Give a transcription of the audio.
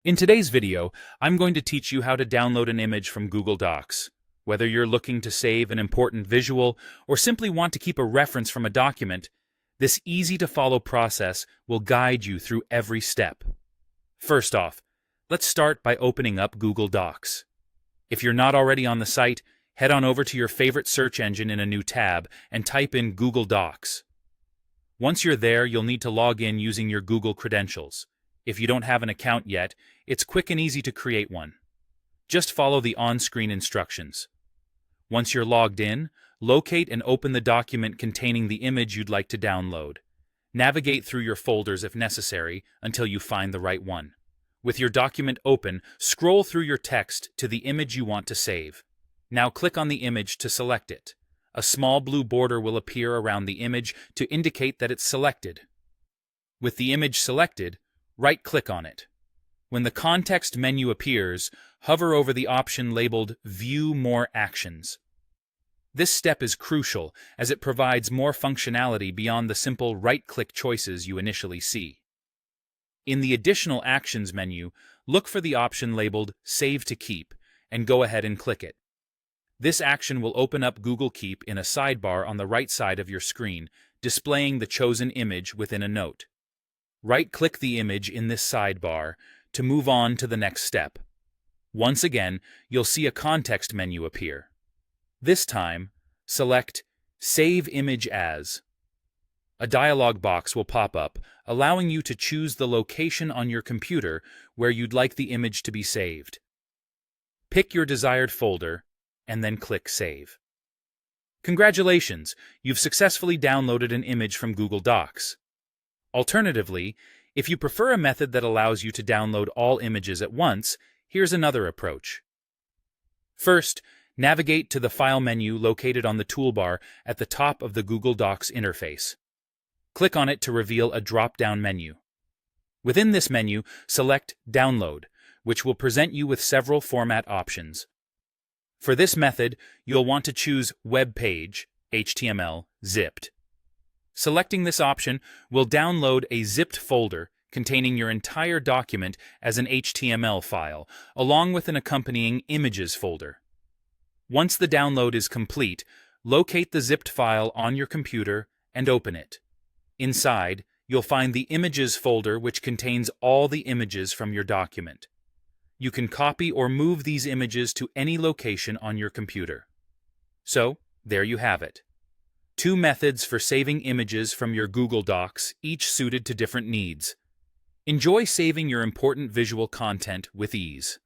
In today's video, I'm going to teach you how to download an image from Google Docs. Whether you're looking to save an important visual or simply want to keep a reference from a document, this easy-to-follow process will guide you through every step. First off, let's start by opening up Google Docs. If you're not already on the site, head on over to your favorite search engine in a new tab and type in Google Docs. Once you're there, you'll need to log in using your Google credentials. If you don't have an account yet, it's quick and easy to create one. Just follow the on-screen instructions. Once you're logged in, locate and open the document containing the image you'd like to download. Navigate through your folders if necessary until you find the right one. With your document open, scroll through your text to the image you want to save. Now click on the image to select it. A small blue border will appear around the image to indicate that it's selected. With the image selected, right-click on it. When the context menu appears, hover over the option labeled View More Actions. This step is crucial as it provides more functionality beyond the simple right-click choices you initially see. In the Additional Actions menu, look for the option labeled Save to Keep and go ahead and click it. This action will open up Google Keep in a sidebar on the right side of your screen, displaying the chosen image within a note. Right-click the image in this sidebar to move on to the next step. Once again, you'll see a context menu appear. This time, select Save Image As. A dialog box will pop up, allowing you to choose the location on your computer where you'd like the image to be saved. Pick your desired folder, and then click Save. Congratulations! You've successfully downloaded an image from Google Docs. Alternatively, if you prefer a method that allows you to download all images at once, here's another approach. First, navigate to the File menu located on the toolbar at the top of the Google Docs interface. Click on it to reveal a drop-down menu. Within this menu, select Download, which will present you with several format options. For this method, you'll want to choose Web Page, HTML, Zipped. Selecting this option will download a zipped folder containing your entire document as an HTML file, along with an accompanying Images folder. Once the download is complete, locate the zipped file on your computer and open it. Inside, you'll find the Images folder, which contains all the images from your document. You can copy or move these images to any location on your computer. So, there you have it. Two methods for saving images from your Google Docs, each suited to different needs. Enjoy saving your important visual content with ease.